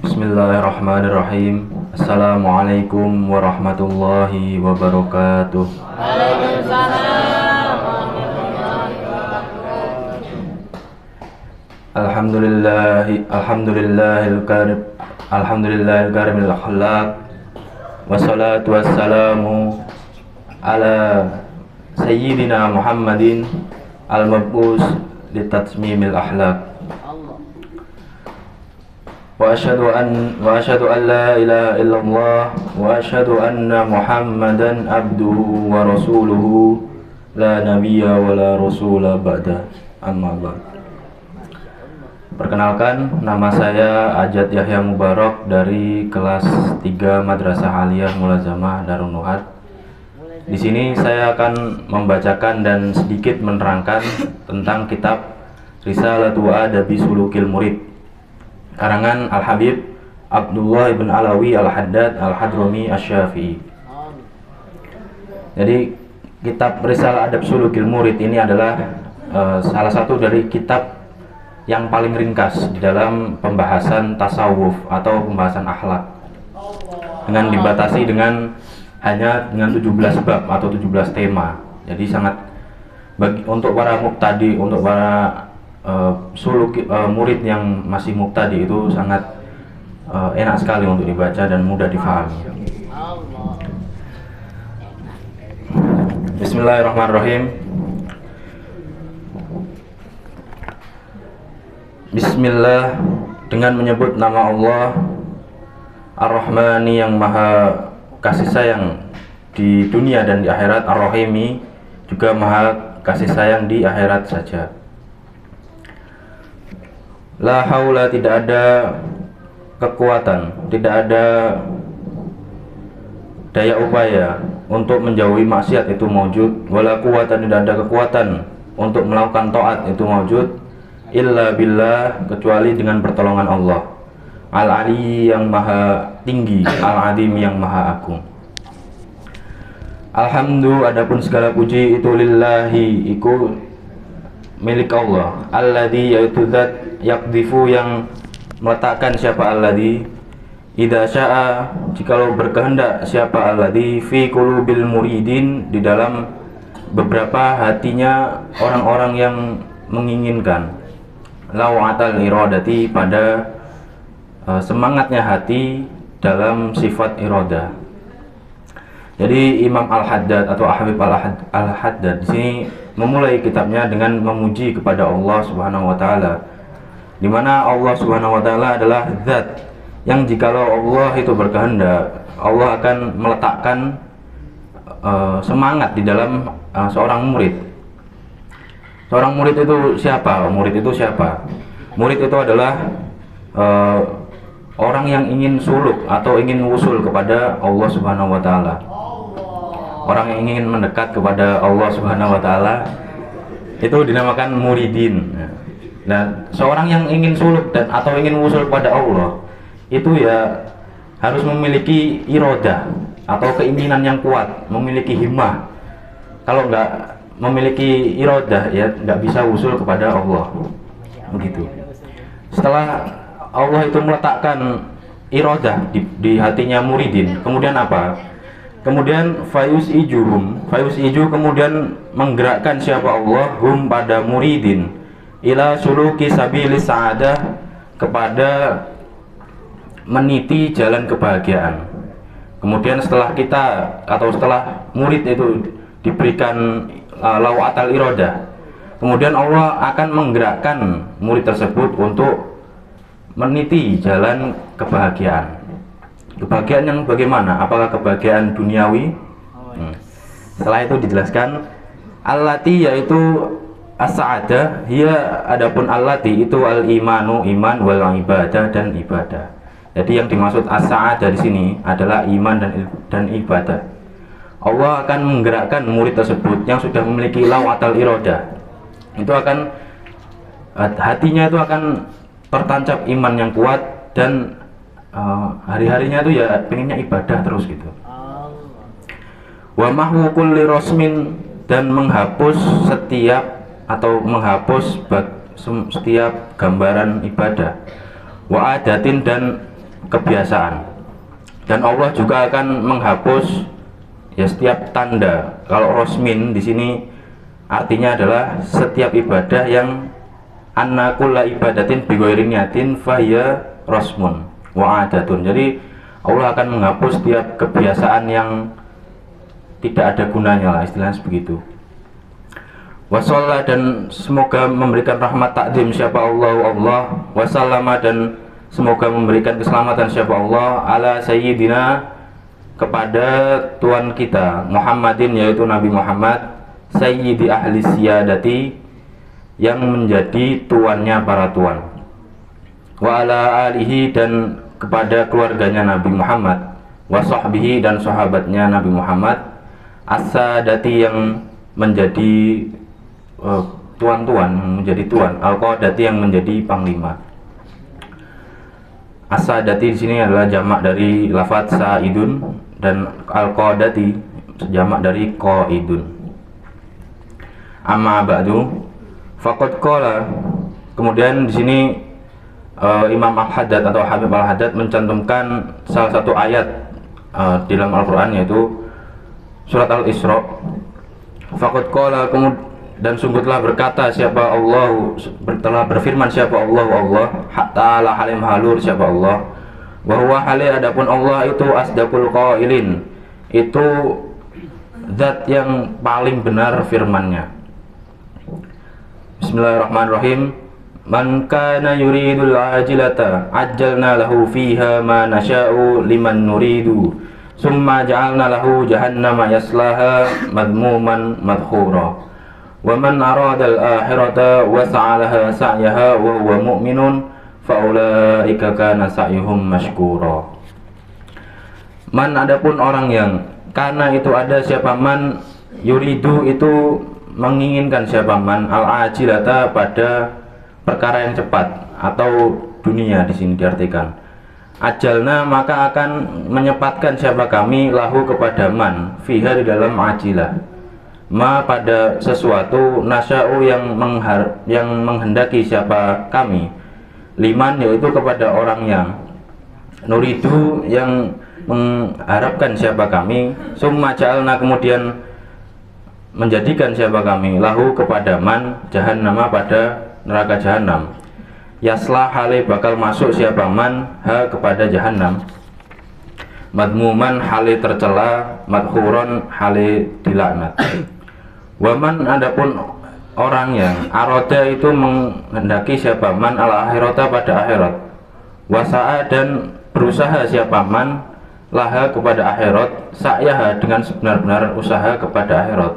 Bismillahirrahmanirrahim. Assalamualaikum warahmatullahi wabarakatuh. Waalaikumsalam. Alhamdulillahil karimil akhlaq. Wassalatu wassalamu ala sayyidina Muhammadin al-mab'us litatmimil akhlaq. Wa asyhadu an la ilaha illallah wa asyhadu anna Muhammadan abduhu wa rasuluhu la nabiyya wa la rasula ba'da. Amma ba'd. Perkenalkan, nama saya Ajat Yahya Mubarak dari kelas 3 Madrasah Aliyah Mulazamah Darun Nuhat. Di sini saya akan membacakan dan sedikit menerangkan tentang kitab Risalatu Adabi Sulukil Murid, karangan Al-Habib Abdullah ibn Alawi Al-Haddad Al-Hadrami Asy-Syafi'i. Jadi kitab Risalah Adab Sulukil Murid ini adalah salah satu dari kitab yang paling ringkas di dalam pembahasan tasawuf atau pembahasan akhlak, dengan dibatasi hanya dengan 17 bab atau 17 tema. Jadi sangat untuk para muqtadi, untuk para murid yang masih muqtadi itu sangat enak sekali untuk dibaca dan mudah difahami. Bismillahirrahmanirrahim. Bismillah, dengan menyebut nama Allah Ar-Rahmani yang maha kasih sayang di dunia dan di akhirat, Ar-Rahimi juga maha kasih sayang di akhirat saja. La haula, tidak ada kekuatan, tidak ada daya upaya untuk menjauhi maksiat itu maujud, wala quwata, tidak ada kekuatan untuk melakukan taat itu maujud, illa billah, kecuali dengan pertolongan Allah, Al-Ali yang maha tinggi, Al-Adim yang maha agung. Alhamdu, adapun segala puji itu lillahi, iku milik Allah, alladzi, yaitu zat, yakdifu, yang meletakkan, siapa alladzi, idza syaa, jikalau berkehendak, siapa alladzi, fi qulubil muridin, di dalam beberapa hatinya orang-orang yang menginginkan, lawatal iradati, pada semangatnya hati dalam sifat iradah. Jadi Imam Al-Haddad atau Habib Al-Haddad di sini memulai kitabnya dengan memuji kepada Allah Subhanahu wa taala, di mana Allah Subhanahu wa taala adalah zat yang jikalau Allah itu berkehendak, Allah akan meletakkan semangat di dalam seorang murid. Seorang murid itu siapa? Murid itu siapa? Murid itu adalah orang yang ingin suluk atau ingin wusul kepada Allah Subhanahu wa taala. Orang yang ingin mendekat kepada Allah Subhanahu wa taala itu dinamakan muridin. Nah, seorang yang ingin suluk dan atau ingin wusul kepada Allah itu ya harus memiliki iradah atau keinginan yang kuat, memiliki himmah. Kalau enggak memiliki iradah ya enggak bisa wusul kepada Allah. Begitu. Setelah Allah itu meletakkan iradah di hatinya muridin, kemudian apa? Kemudian fayus iju, kemudian menggerakkan siapa Allah, hum, pada muridin, ila suluki sabilis sa'adah, kepada meniti jalan kebahagiaan. Kemudian setelah murid itu diberikan lawatal iradah, kemudian Allah akan menggerakkan murid tersebut untuk meniti jalan kebahagiaan. Kebahagiaan yang bagaimana? Apakah kebahagiaan duniawi? Setelah itu dijelaskan allati, yaitu as-sa'adah, hiya, adapun allati itu al-imanu, iman, wal ibadah, dan ibadah. Jadi yang dimaksud as-sa'adah di sini adalah iman dan ibadah. Allah akan menggerakkan murid tersebut yang sudah memiliki lawatal iradah. Itu akan hatinya itu akan tertancap iman yang kuat dan hari-harinya itu ya pengennya ibadah terus gitu. Wa mahwu kulli rasmin, dan menghapus setiap setiap gambaran ibadah. Wa adatin, dan kebiasaan. Dan Allah juga akan menghapus ya setiap tanda. Kalau rosmin di sini artinya adalah setiap ibadah yang anna kulla ibadatin bi ghairi niyatin fahiya rosmun wa adatun. Jadi Allah akan menghapus setiap kebiasaan yang tidak ada gunanya lah, istilahnya begitu. Wassallallahu, dan semoga memberikan rahmat takdim siapa Allah, wasallama, dan semoga memberikan keselamatan siapa Allah ala sayyidina, kepada Tuhan kita Muhammadin, yaitu Nabi Muhammad, sayyidi ahli siyadati, yang menjadi tuannya para tuan, wa ala alihi, dan kepada keluarganya Nabi Muhammad, wa sahbihi, dan sahabatnya Nabi Muhammad, as-sadati, yang menjadi tuan-tuan, menjadi tuan, al-qadati, yang menjadi panglima. As-sadati di sini adalah jamak dari lafaz sa'idun, dan al-qadati jamak dari qaidun. Amma ba'du, faqad qala, kemudian di sini Imam Al-Haddad atau Habib Al-Haddad mencantumkan salah satu ayat di dalam Al-Qur'an, yaitu surat Al-Isra. Faqad qala, dan sungguh telah berkata siapa Allah, telah berfirman siapa Allah ta'ala halim halur siapa Allah, wa huwa hali, adapun Allah itu asdaqul qailin, itu zat yang paling benar firman-Nya. Bismillahirrahmanirrahim. Man kana yuridul ajilata ajjalna lahu fiha ma nasha'u liman nuridu summa ja'alna lahu jahannama yaslaha madmuman madhura wa man aradal akhirata wa sa'alaha sa'yaha wa huwa mu'minun fa ulaika kana sa'yuhum mashkura. Man, adapun orang yang, karena itu ada siapa man, yuridu itu menginginkan siapa man, al-ajilata pada perkara yang cepat atau dunia, di sini diartikan ajalna, maka akan menyempatkan siapa kami lahu kepada man, fiha, di dalam ajilah, ma, pada sesuatu, nasya'u, yang menghendaki siapa kami, liman, yaitu kepada orang yang, nuridu, yang mengharapkan siapa kami, summa ja'alna, kemudian menjadikan siapa kami, lahu kepada man, jahannama, pada neraka jahanam, yaslah, hale bakal masuk siapa man, ha, kepada jahanam, madmuman, hale tercela, madhuron, hale dilaknat. Waman, adapun orang yang aroda itu menghendaki siapa man al akhirata, pada akhirat, wasa'a, dan berusaha siapa man laha, kepada akhirat, sa'yaha, dengan sebenar-benar usaha kepada akhirat,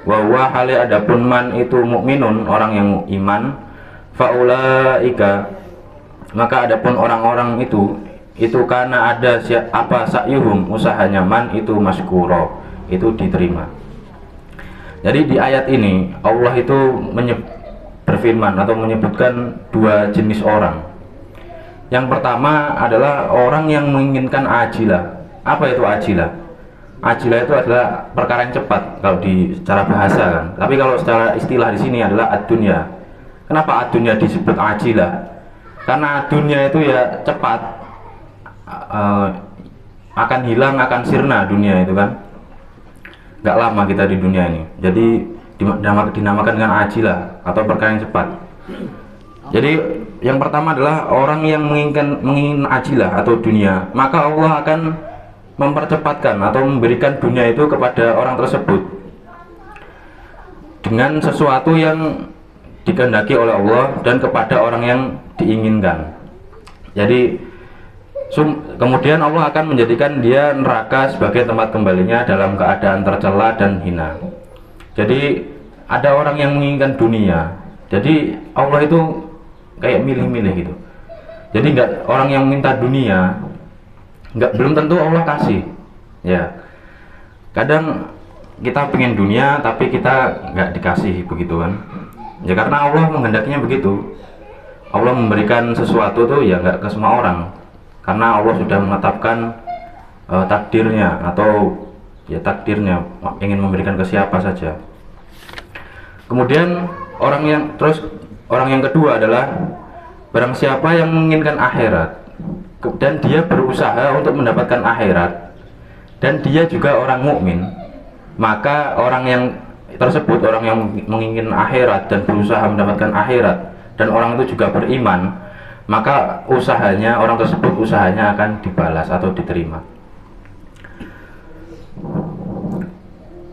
wa huwa hale, adapun man itu mukminun, orang yang iman, faulaika, maka adapun orang-orang itu karena ada apa sa'yuhum, usahanya man itu maskuro, itu diterima. Jadi di ayat ini Allah itu berfirman atau menyebutkan dua jenis orang. Yang pertama adalah orang yang menginginkan ajilah. Apa itu ajilah? Ajilah itu adalah perkara yang cepat kalau di secara bahasa kan. Tapi kalau secara istilah di sini adalah ad-dunya. Kenapa ad-dunya disebut ajilah? Karena dunia itu ya cepat, akan hilang, akan sirna dunia itu kan. Gak lama kita di dunia ini. Jadi dinamakan dengan ajilah atau perkara yang cepat. Jadi yang pertama adalah orang yang menginginkan ajilah atau dunia, maka Allah akan mempercepatkan atau memberikan dunia itu kepada orang tersebut dengan sesuatu yang dikehendaki oleh Allah dan kepada orang yang diinginkan. Jadi kemudian Allah akan menjadikan dia neraka sebagai tempat kembalinya dalam keadaan tercela dan hina. Jadi ada orang yang menginginkan dunia, jadi Allah itu kayak milih-milih gitu. Jadi orang yang minta dunia belum tentu Allah kasih. Ya, kadang kita pengen dunia tapi kita nggak dikasih, begitu kan. Ya karena Allah menghendakinya begitu. Allah memberikan sesuatu tuh ya nggak ke semua orang, karena Allah sudah menetapkan takdirnya, atau ya takdirnya ingin memberikan ke siapa saja. Kemudian orang yang kedua adalah barang siapa yang menginginkan akhirat. dan dia berusaha untuk mendapatkan akhirat, dan dia juga orang mukmin, maka orang yang tersebut, orang yang menginginkan akhirat dan berusaha mendapatkan akhirat, dan orang itu juga beriman, maka usahanya, orang tersebut usahanya akan dibalas atau diterima.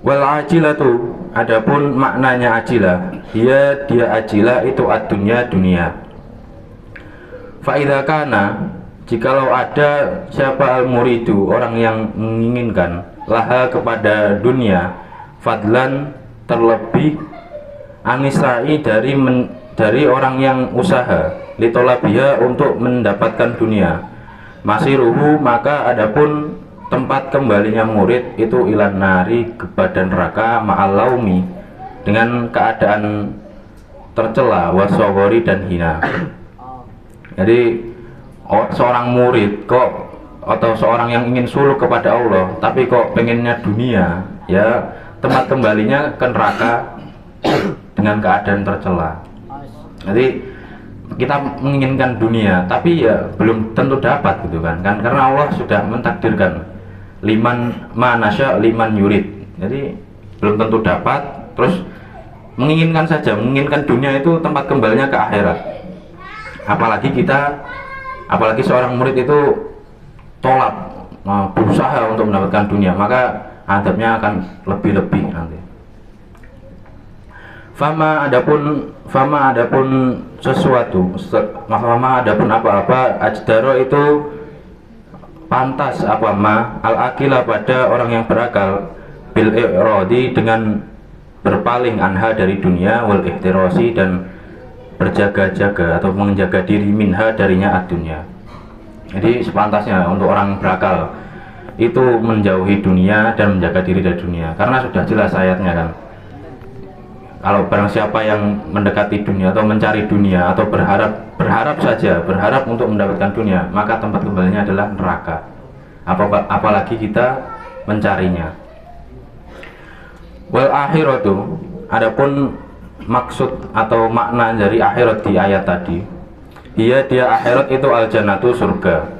Wal ajilatu, adapun maknanya ajilah, dia ajilah itu ad-dunya, dunia. Fa idza kana, jikalau ada siapa al-muridu, orang yang menginginkan, laha kepada dunia, fadlan terlebih, anisai dari orang yang usaha, litolabiha untuk mendapatkan dunia, masiruhu, maka adapun tempat kembalinya murid itu ilan nari, kepada neraka, ma'alaumi, dengan keadaan tercela, wasawori dan hina. Jadi seorang murid kok, atau seorang yang ingin suluk kepada Allah tapi kok pengennya dunia, ya tempat kembalinya ke neraka dengan keadaan tercela. Jadi kita menginginkan dunia tapi ya belum tentu dapat gitu kan, karena Allah sudah mentakdirkan liman manasya liman yurid. Jadi belum tentu dapat, terus menginginkan saja, menginginkan dunia itu tempat kembalinya ke akhirat. Apalagi seorang murid itu tolak, berusaha untuk mendapatkan dunia, maka adabnya akan lebih-lebih nanti. Fama adapun sesuatu, fama adapun apa-apa, ajdaro itu pantas apa ma al-akila pada orang yang berakal, bil i'radi dengan berpaling anha dari dunia, wal ihtirasi dan berjaga-jaga atau menjaga diri minha darinya ad-dunya. Jadi sepantasnya untuk orang berakal itu menjauhi dunia dan menjaga diri dari dunia, karena sudah jelas ayatnya kan, kalau barang siapa yang mendekati dunia atau mencari dunia atau berharap saja, berharap untuk mendapatkan dunia, maka tempat kembalinya adalah neraka. Apalagi kita mencarinya. Wal akhiratu, adapun maksud atau makna dari akhirat di ayat tadi, dia akhirat itu al jannatu, surga.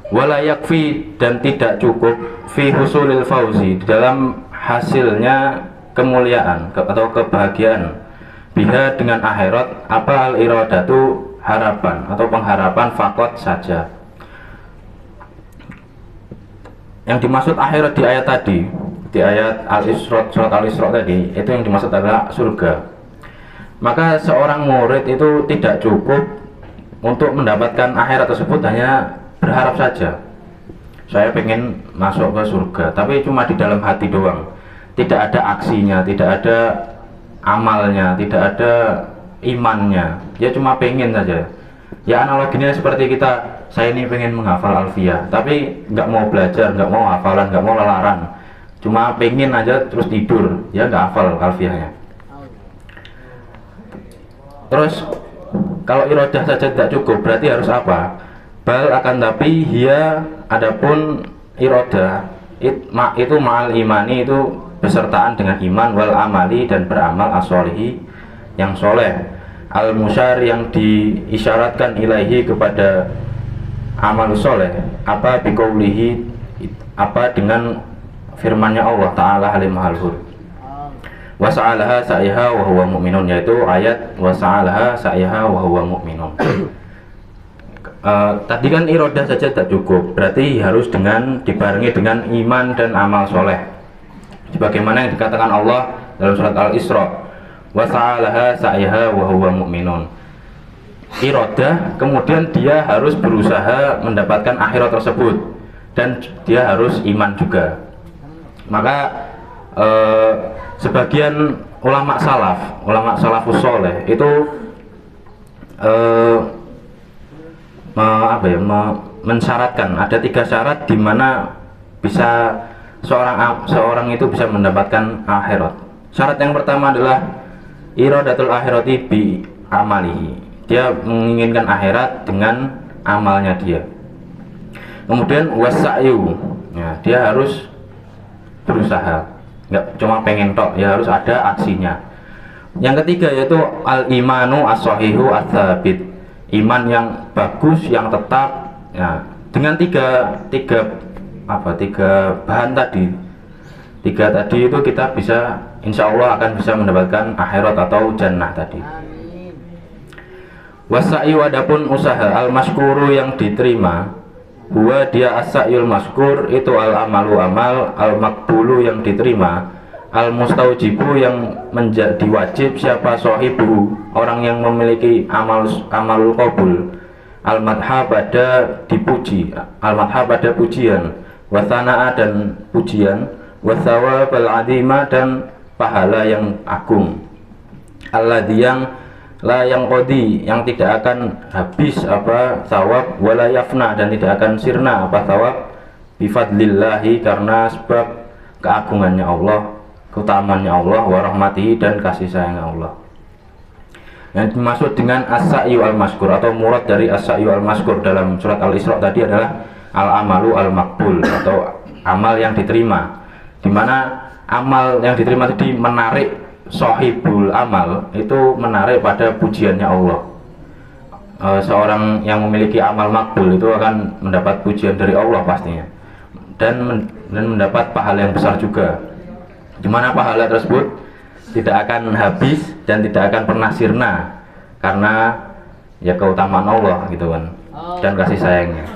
Wala yakfi, dan tidak cukup, fi husulil fauzi, di dalam hasilnya kemuliaan atau kebahagiaan, biha dengan akhirat, apa al iradatu, harapan atau pengharapan, fakot saja. Yang dimaksud akhirat di ayat tadi, di ayat Al-Isra, surat Al-Isra tadi, itu yang dimaksud adalah surga. Maka seorang murid itu tidak cukup untuk mendapatkan akhirat tersebut hanya berharap saja, saya pengen masuk ke surga, tapi cuma di dalam hati doang, tidak ada aksinya, tidak ada amalnya, tidak ada imannya, dia cuma pengen saja. Ya analoginya seperti saya ini pengen menghafal alfiyah, tapi nggak mau belajar, nggak mau hafalan, nggak mau lelaran, cuma pengen aja terus tidur, ya nggak hafal alfiyahnya. Terus kalau iradah saja tidak cukup, berarti harus apa? Bal akan tapi hia, adapun iradah itu ma'al imani, itu besertaan dengan iman, wal amali dan beramal, as-solihi yang soleh, al musyar yang diisyaratkan ilaihi kepada amal soleh, apa biqaulihi, apa dengan firmannya Allah Ta'ala halim halhur, wasa'alaha sa'iha wa huwa mu'minun, yaitu ayat wasa'alaha sa'iha wa huwa mu'minun. Tadi kan iradah saja tak cukup, berarti harus dibarengi dengan iman dan amal soleh, sebagaimana yang dikatakan Allah dalam surat Al-Isra, wasa'alaha sa'iha wa huwa mu'minun. Iradah, kemudian dia harus berusaha mendapatkan akhirat tersebut, dan dia harus iman juga. Maka sebagian ulama salafus soleh itu mensyaratkan ada 3 syarat di mana bisa seorang itu bisa mendapatkan akhirat. Syarat yang pertama adalah iradatul akhirati bi amalihi, dia menginginkan akhirat dengan amalnya dia. Kemudian wasa'yu, ya, dia harus berusaha, nggak cuma pengen tok, ya harus ada aksinya. Yang ketiga yaitu al imanu as-sahihu ats-tsabit, iman yang bagus, yang tetap, ya, dengan tiga bahan tadi. Tiga tadi itu kita bisa, insya Allah akan bisa mendapatkan akhirat atau jannah tadi. Wasai, wadapun usaha al-maskuru yang diterima, huwa dia as-sa'yul maskur itu al-amalu amal, al-makbulu yang diterima, al-mustaujibu yang menjadi wajib siapa sohibu orang yang memiliki amalul qabul, al-madha pada dipuji, al-madha pada pujian, wasana'a dan pujian, wasawab al-adhima dan pahala yang agung, alladhi yang la yang qodi yang tidak akan habis apa sawab, wala yafna dan tidak akan sirna apa sawab, bifadlillahi karena sebab keagungannya Allah, keutamaannya Allah, warahmatihi dan kasih sayangnya Allah. Yang dimaksud dengan as-sa'yu al-maskur atau murad dari as-sa'yu al-maskur dalam surat Al-Isra tadi adalah al-amalu al-makbul atau amal yang diterima, dimana amal yang diterima tadi menarik sohibul amal, itu menarik pada pujiannya Allah. Seorang yang memiliki amal makbul itu akan mendapat pujian dari Allah pastinya, dan mendapat pahala yang besar juga, dimana pahala tersebut tidak akan habis dan tidak akan pernah sirna karena ya keutamaan Allah gitu kan, dan kasih sayangnya.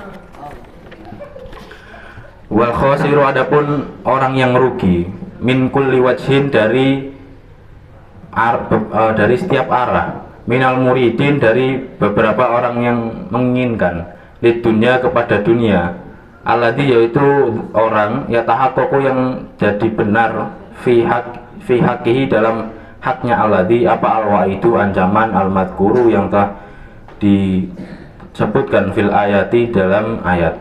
Wal khosiru, adapun orang yang rugi, min kulli wajhin dari setiap arah, minal muridin dari beberapa orang yang menginginkan, di dunia kepada dunia, alladhi yaitu orang ya tahaqqaqu yang jadi benar fi haqihi dalam haknya, alladhi apa al-wa'idu ancaman al-madhkuru yang telah disebutkan fil ayati dalam ayat.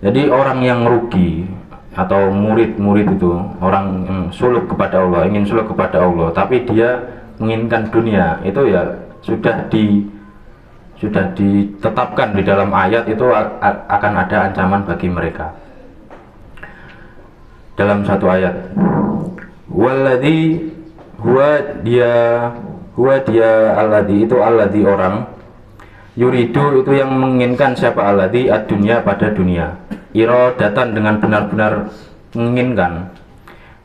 Jadi orang yang rugi atau murid-murid itu orang yang suluk kepada Allah, ingin suluk kepada Allah, tapi dia menginginkan dunia, itu ya sudah ditetapkan di dalam ayat itu akan ada ancaman bagi mereka. Dalam satu ayat, walladzi huwa dia alladzi itu alladzi orang, yuridu itu yang menginginkan siapa alladzi ad-dunya pada dunia, iradatan dengan benar-benar menginginkan,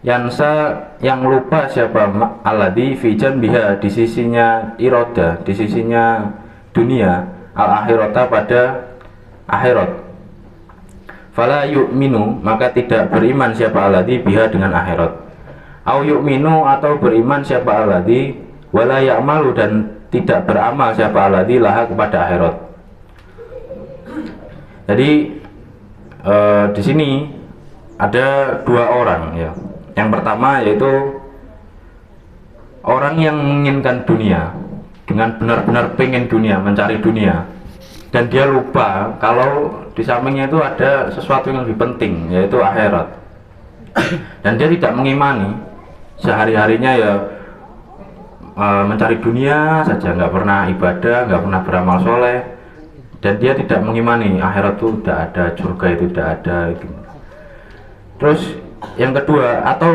yansa yang lupa siapa alladzi fi janbiha di sisinya irada, di sisinya dunia, al akhirata pada akhirat, fala yu'minu maka tidak beriman siapa alladzi biha dengan akhirat, au yu'minu atau beriman siapa alladzi wala ya'malu dan tidak beramal siapa alladzi laha kepada akhirat. Jadi di sini ada dua orang ya. Yang pertama yaitu orang yang menginginkan dunia dengan benar-benar pengen dunia, mencari dunia, dan dia lupa kalau di sampingnya itu ada sesuatu yang lebih penting yaitu akhirat. Dan dia tidak mengimani, sehari-harinya ya mencari dunia saja, nggak pernah ibadah, nggak pernah beramal soleh, dan dia tidak mengimani akhirat itu tidak ada, surga itu tidak ada itu. Terus yang kedua, atau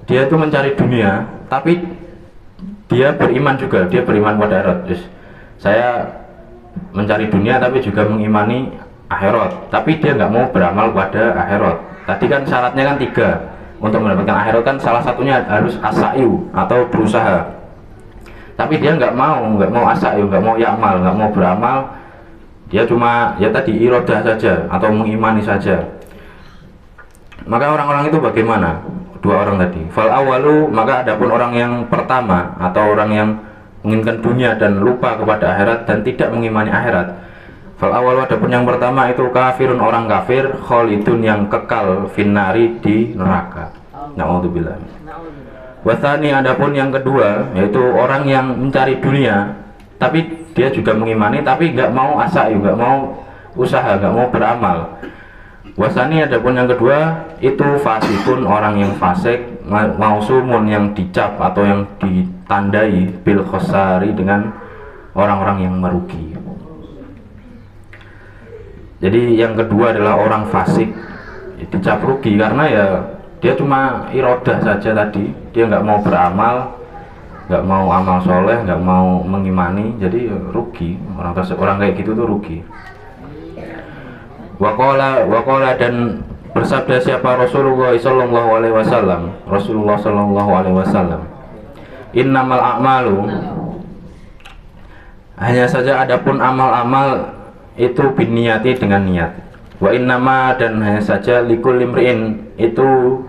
dia itu mencari dunia tapi dia beriman juga, dia beriman pada akhirat. Terus saya mencari dunia tapi juga mengimani akhirat, tapi dia nggak mau beramal pada akhirat. Tadi kan syaratnya kan 3 untuk mendapatkan akhirat, kan salah satunya harus as-sa'yu atau berusaha, tapi dia nggak mau as-sa'yu, nggak mau ya'mal, nggak mau beramal. Dia cuma ya tadi iradah saja atau mengimani saja. Maka orang-orang itu bagaimana? Dua orang tadi. Fal awalu, maka adapun orang yang pertama atau orang yang menginginkan dunia dan lupa kepada akhirat dan tidak mengimani akhirat. Fal awalu, adapun yang pertama itu kafirun, orang kafir, khalidun yang kekal finnari di neraka. Na'udzubillah. Wasani, adapun yang kedua yaitu orang yang mencari dunia tapi dia juga mengimani tapi nggak mau asa'yu, nggak mau usaha, nggak mau beramal. Wasani, adapun yang kedua itu fasikun, orang yang fasik, mausumun yang dicap atau yang ditandai bil khosari dengan orang-orang yang merugi. Jadi yang kedua adalah orang fasik, dicap rugi karena ya dia cuma irodah saja tadi, dia nggak mau beramal, nggak mau amal soleh, nggak mau mengimani, jadi rugi. Orang kayak gitu tuh rugi. Waqala dan bersabda siapa Rasulullah sallallahu alaihi wasallam, Rasulullah sallallahu alaihi wasallam, innamal a'malu, hanya saja adapun amal-amal itu biniyati dengan niat. Wa innama, dan hanya saja likul limri'in, itu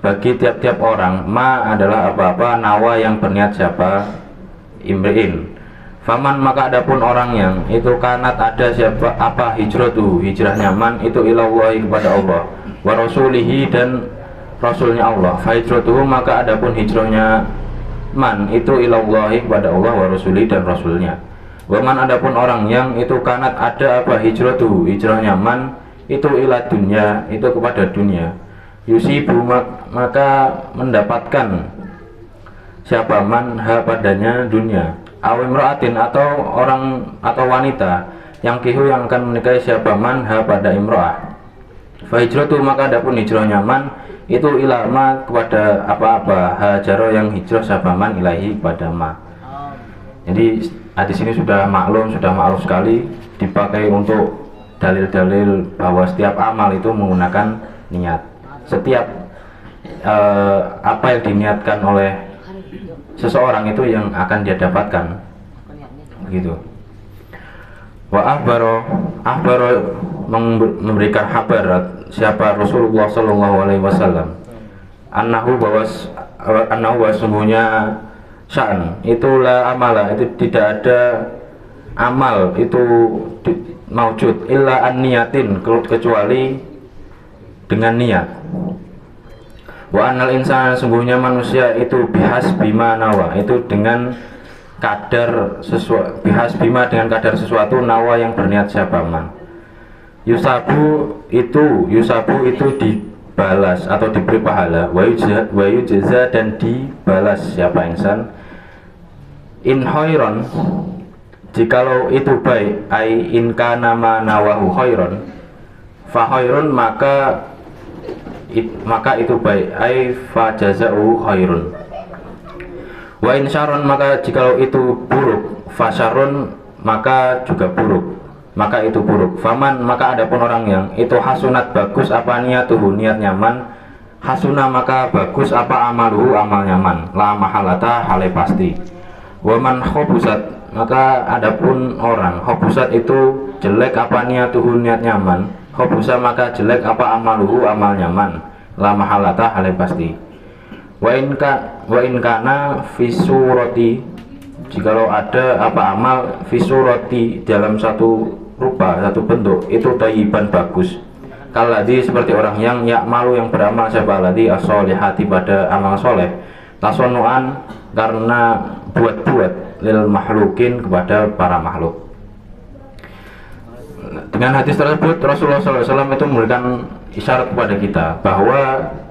bagi tiap-tiap orang, ma adalah apa-apa, nawa yang berniat siapa, imri'in. Faman, maka adapun orang yang itu kanat ada siapa apa hijratuhu, hijrahnya man itu ilallahi kepada Allah, wa rasulihi, dan rasulnya Allah. Fa hijratuhu, maka adapun hijrahnya man itu ilallahi kepada Allah, wa rasulihi, dan rasulnya. Wa man, adapun orang yang itu kanat ada apa hijratuhu, hijrahnya man itu ila dunya, itu kepada dunia. Yusibu, maka mendapatkan siapa man ha padanya dunia. Awimra'atin, atau orang atau wanita yang kihu yang akan menikahi siapa man ha pada imra'ah. Fa hijratu, maka adapun hijrahnya man itu ilama kepada apa-apa, hajaro yang hijrah siapa man ilahi pada ma. Jadi hadis ini sudah maklum sekali, dipakai untuk dalil-dalil bahwa setiap amal itu menggunakan niat. Setiap apa yang diniatkan oleh seseorang itu yang akan dia dapatkan, begitu. Wa ahbaro memberikan kabar siapa Rasulullah sallallahu alaihi wasallam, annahu bahwa sungguhnya sya'an itulah amala, itu tidak ada amal itu maujud illa an niyatin, kecuali dengan niat. Wa anal insan, sungguhnya manusia itu bihas bima nawa, itu dengan kadar sesuatu, bihas bima dengan kadar sesuatu, nawa yang berniat siapa man. Yusabu itu dibalas atau diberi pahala, wa yujza, dan dibalas siapa insan. In khairon, jikalau itu baik, ai in kana ma nawahu khairon, fa khairun, maka itu baik, ai fa jaza'u khairun. Wa in syarrun, maka jikalau itu buruk, fa syarrun, maka juga buruk, maka itu buruk. Faman, maka adapun orang yang itu hasunat bagus apa niatuhu, niatnya man, hasuna, maka bagus apa amaluhu, amalnya man, la mahalata, hale pasti. Wa man khobusat, maka adapun orang khobusat itu jelek apa niatuhu, niatnya man, khobusa, maka jelek apa amaluhu, amalnya man, la mahalata, hale pasti. Wa in kana fisurati, jikalau ada apa amal fisurati dalam satu rupa, satu bentuk, itu thayyiban bagus. Kalladzi, seperti orang yang ya'malu, yang beramal siapa ladzi as-solihati, pada amal soleh, tasonuan, karena buat-buat, lil mahlukin, kepada para makhluk. Dengan hadis tersebut Rasulullah SAW itu memberikan isyarat kepada kita bahwa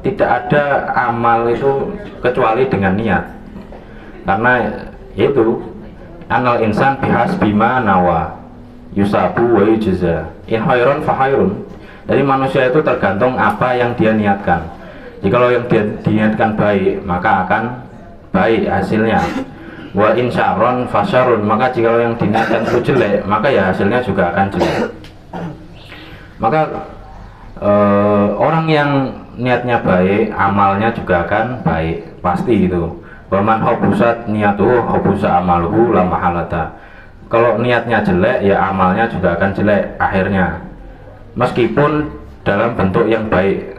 tidak ada amal itu kecuali dengan niat, karena yaitu anal insan bihas bima nawa yusabu wa yujza in khairun fa khairun. Jadi manusia itu tergantung apa yang dia niatkan. Jikalau yang dia niatkan baik, maka akan baik hasilnya. Wa in syarrun fa syarrun, maka jikalau yang diniatkan itu jelek, maka ya hasilnya juga akan jelek. Maka orang yang niatnya baik, amalnya juga akan baik, pasti gitu. Waman hobusat niatuhu hobusa amaluhu la mahalata. Kalau niatnya jelek, ya amalnya juga akan jelek akhirnya, meskipun dalam bentuk yang baik.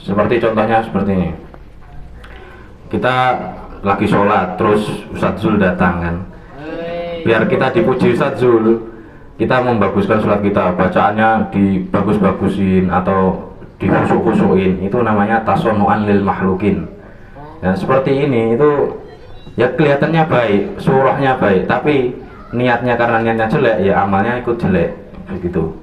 Seperti contohnya seperti ini, kita lagi sholat, terus Ustadz Zul datang kan, biar kita dipuji Ustadz Zul, kita membaguskan sholat kita, bacaannya dibagus-bagusin atau dihusuk-husukin, itu namanya tasonuan lil mahlukin. Nah seperti ini itu ya kelihatannya baik, surahnya baik, tapi niatnya, karena niatnya jelek, ya amalnya ikut jelek, begitu.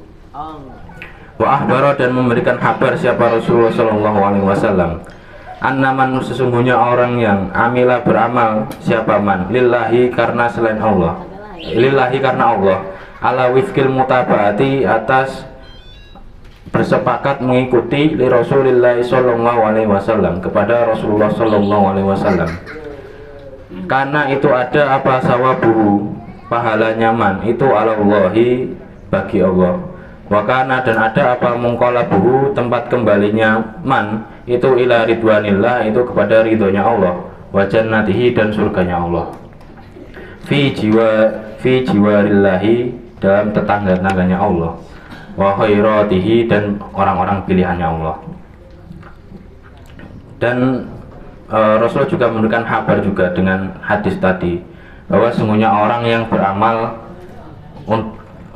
Wa ahbara, dan memberikan kabar siapa Rasulullah Shallallahu Alaihi Wasallam, annaman, sesungguhnya orang yang amila beramal siapa man lillahi, karena selain Allah, lillahi karena Allah, ala wifkil mutabaati, atas bersepakat mengikuti li Rasulillah Shallallahu Alaihi Wasallam, kepada Rasulullah Shallallahu Alaihi Wasallam. karena itu ada apa sawabuhu, pahalanya man itu alallahi, bagi Allah. Wakana, dan ada apa mungqalabuhu, tempat kembalinya man itu ila ridwanillah, itu kepada ridhonya Allah, wa jannatihi, dan surganya Allah, fi jiwarillahi, dalam tetangga-tetangganya Allah, wa khairatihi, dan orang-orang pilihannya Allah. Dan Rasul juga memberikan kabar juga dengan hadis tadi, bahwa sesungguhnya orang yang beramal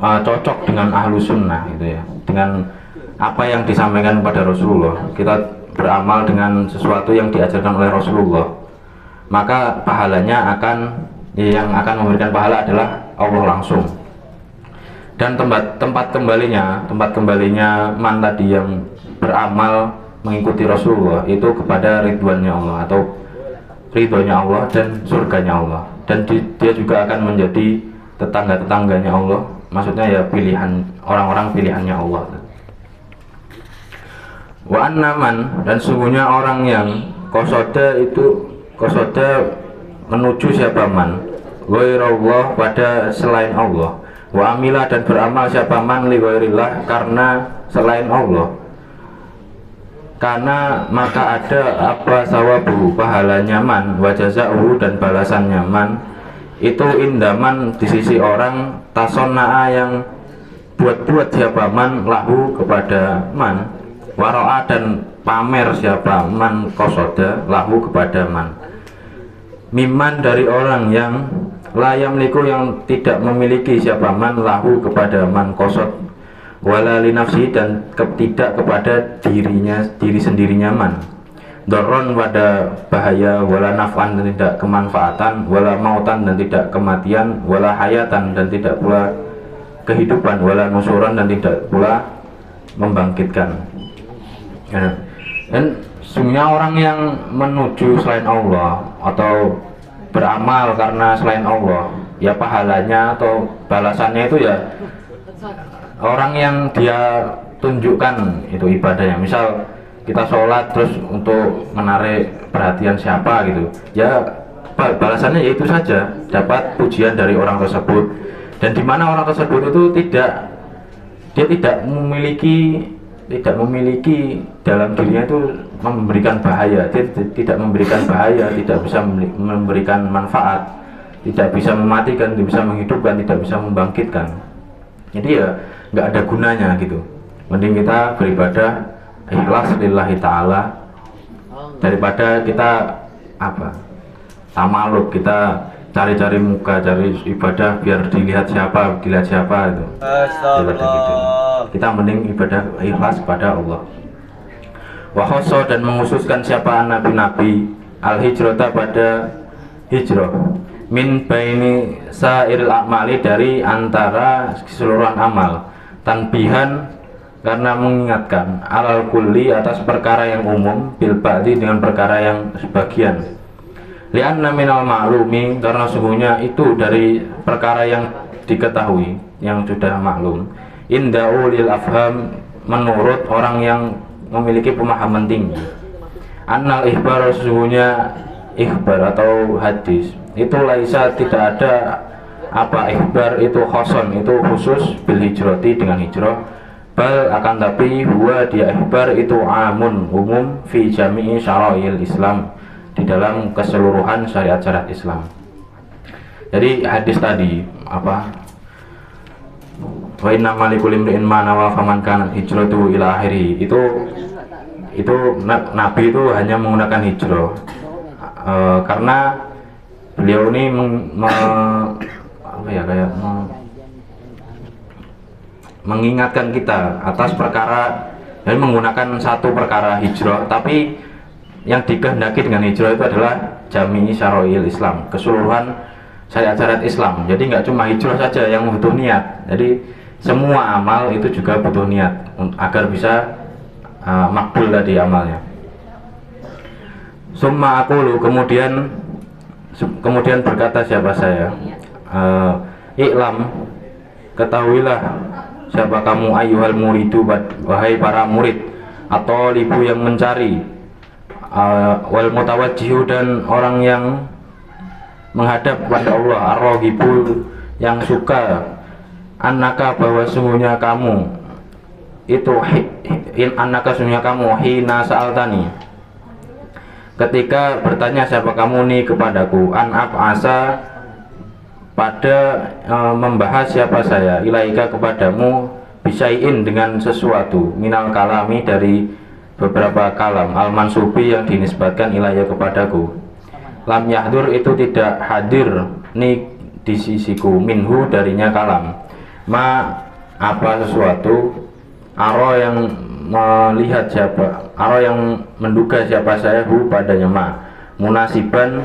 cocok dengan ahlu sunnah gitu ya, dengan apa yang disampaikan kepada Rasulullah, kita beramal dengan sesuatu yang diajarkan oleh Rasulullah, maka pahalanya yang akan memberikan pahala adalah Allah langsung. Dan tempat kembalinya man tadi yang beramal mengikuti Rasulullah itu kepada ridwannya Allah, atau ridhonya Allah dan surganya Allah. Dan dia juga akan menjadi tetangga-tetangganya Allah, maksudnya ya pilihan orang-orang pilihannya Allah. Wa annaman, dan sungguhnya orang yang kosoda menuju siapa man ghairallah, pada selain Allah, wa amila, dan beramal siapa man li ghairillah, karena selain Allah, karena maka ada apa sawabu, pahalanya man, wa jazaa'uhu, dan balasannya man itu indaman, di sisi orang tasonna'a, yang buat siapa man lahu, kepada man, waro'a, dan pamer siapa man kosoda lahu, kepada man, miman, dari orang yang layam liku, yang tidak memiliki siapa man lahu, kepada man kosod, wala linafsi, dan tidak kepada diri sendirinya man, doron, pada bahaya, wala naf'an, dan tidak kemanfaatan, wala mautan, dan tidak kematian, wala hayatan, dan tidak pula kehidupan, wala nusuran, dan tidak pula membangkitkan. Dan sungguhnya orang yang menuju selain Allah atau beramal karena selain Allah, ya pahalanya atau balasannya itu ya orang yang dia tunjukkan itu ibadahnya. Misal kita sholat terus untuk menarik perhatian siapa gitu, ya balasannya yaitu saja dapat pujian dari orang tersebut. Dan di mana orang tersebut itu tidak memiliki dalam dirinya itu memberikan bahaya, dia tidak memberikan bahaya, tidak bisa memberikan manfaat, tidak bisa mematikan, tidak bisa menghidupkan, tidak bisa membangkitkan. Jadi ya nggak ada gunanya gitu. Mending kita beribadah ikhlas lillahi ta'ala, daripada kita tamaluk, kita cari-cari muka, cari ibadah biar dilihat siapa itu. Gitu. Kita mending ibadah ikhlas kepada Allah. Wa khosso, dan menghususkan siapa nabi-nabi al hijrata, pada hijrah, min baini sairil a'mali, dari antara keseluruhan amal, tanbihan, karena mengingatkan, alal kulli, atas perkara yang umum, bil ba'di, dengan perkara yang sebagian, li'anna minal ma'lumi, karena sungguhnya itu dari perkara yang diketahui, yang sudah maklum, inda ulil afham, menurut orang yang memiliki pemahaman tinggi, annal ikhbar, sesungguhnya ikhbar atau hadis itu laisa, tidak ada apa ikhbar itu khoson, itu khusus bil hijrati, dengan hijrah, bal akan tapi huwa, dia ikhbar itu amun, umum, fi jami'i syara'il Islam, di dalam keseluruhan syariat-syariat Islam. Jadi hadis tadi wa inna malikul imri'in ma nawa faman kanat hijratu ila akhiri, itu Nabi itu hanya menggunakan hijrah karena beliau ini mengingatkan kita atas perkara, dan menggunakan satu perkara hijrah, tapi yang dikehendaki dengan hijrah itu adalah jami'i syara'il Islam, keseluruhan syariat-syariat Islam. Jadi nggak cuma hijrah saja yang butuh niat, jadi semua amal itu juga butuh niat agar bisa makbul tadi amalnya. Summa aqulu, kemudian berkata siapa saya, iklam, ketahuilah siapa kamu, ayyuhal muridu, wahai para murid, atau libu yang mencari, wal mutawajjihu, dan orang yang menghadap kepada Allah, ar-raghibu yang suka, annaka bahwa sungguhnya kamu itu annaka sungguhnya kamu hina sa'altani ketika bertanya siapa kamu nih kepadaku, an asa pada membahas siapa saya ilaika kepadamu bisain dengan sesuatu minal kalami dari beberapa kalam al mansubi yang dinisbatkan ilaiya kepadaku. Lam yahdur itu tidak hadir nih di sisiku minhu darinya kalam ma apa sesuatu aro yang melihat siapa aro yang menduga siapa saya hu padanya ma munasiban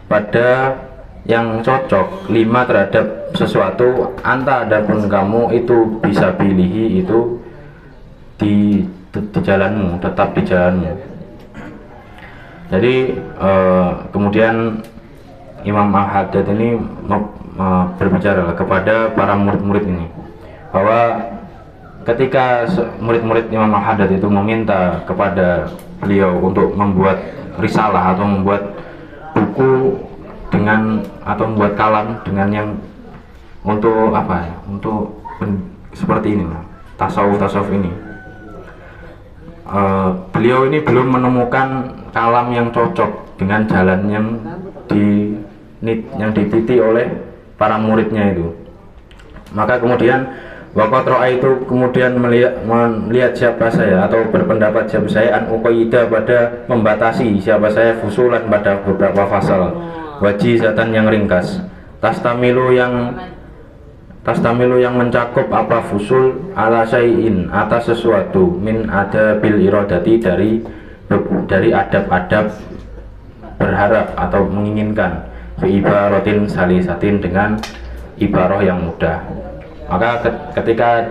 pada yang cocok lima terhadap sesuatu anta adapun kamu itu bisa pilihi itu di jalanmu, tetap di jalanmu. Jadi kemudian Imam Al-Haddad ini berbicara kepada para murid-murid ini bahwa ketika murid-murid Imam Al-Haddad itu meminta kepada beliau untuk membuat risalah atau membuat buku dengan atau membuat kalam dengan yang untuk apa ya, untuk seperti ini tasawuf ini, beliau ini belum menemukan kalam yang cocok dengan jalan yang dititi oleh para muridnya itu. Maka kemudian waqat ro'a itu kemudian melihat siapa saya atau berpendapat siapa saya an uqaida pada membatasi siapa saya fusulan pada beberapa fasal wajizatan yang ringkas tastamilu yang mencakup apa fusul ala syai'in atas sesuatu min ada bil iradati dari adab-adab berharap atau menginginkan fi ibaratin salisatin dengan ibarah yang mudah. Maka ketika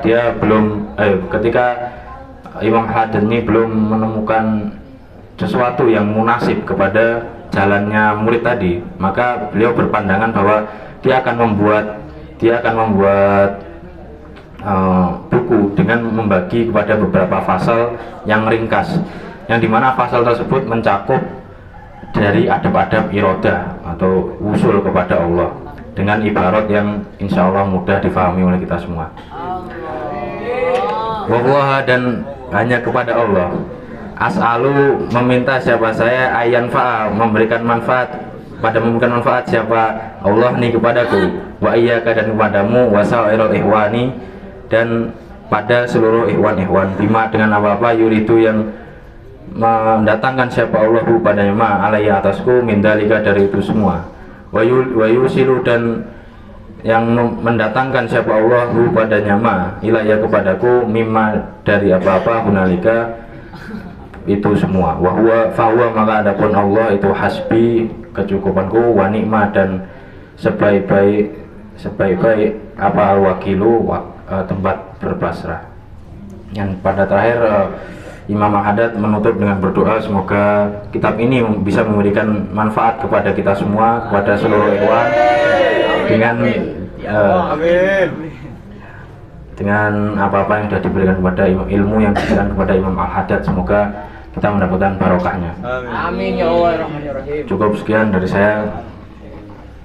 Imam Haddad ini belum menemukan sesuatu yang munasib kepada jalannya murid tadi, maka beliau berpandangan bahwa dia akan membuat buku dengan membagi kepada beberapa fasal yang ringkas, yang dimana fasal tersebut mencakup dari adab-adab iradah atau usul kepada Allah dengan ibarat yang insya Allah mudah difahami oleh kita semua. Wallaha dan hanya kepada Allah. As'alu meminta siapa saya ayan fa'a memberikan manfaat siapa Allah nih kepadaku wa iyyaka dan kepadamu wasairul ihwani dan pada seluruh ihwan bima dengan apa-apa yuridu yang mendatangkan siapa Allah padanya ma alaiya atasku mindalika dari itu semua wa yusilu dan yang mendatangkan siapa Allah padanya ma ilayya kepadaku mimma dari apa-apa hunalika itu semua wa huwa fahuwa maka adapun Allah itu hasbi kecukupanku wa nikmah dan sebaik-baik apa al-wakilu tempat berpasrah. Yang pada terakhir Imam Al-Haddad menutup dengan berdoa semoga kitab ini bisa memberikan manfaat kepada kita semua, kepada seluruh ikhwan dengan apa-apa yang sudah diberikan kepada ilmu yang diberikan kepada Imam Al-Haddad, semoga kita mendapatkan barokahnya. Amin ya Allah rahmanir rahim. Cukup sekian dari saya.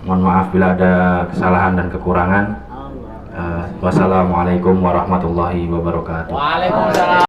Mohon maaf bila ada kesalahan dan kekurangan. Wassalamualaikum warahmatullahi wabarakatuh. Waalaikumsalam.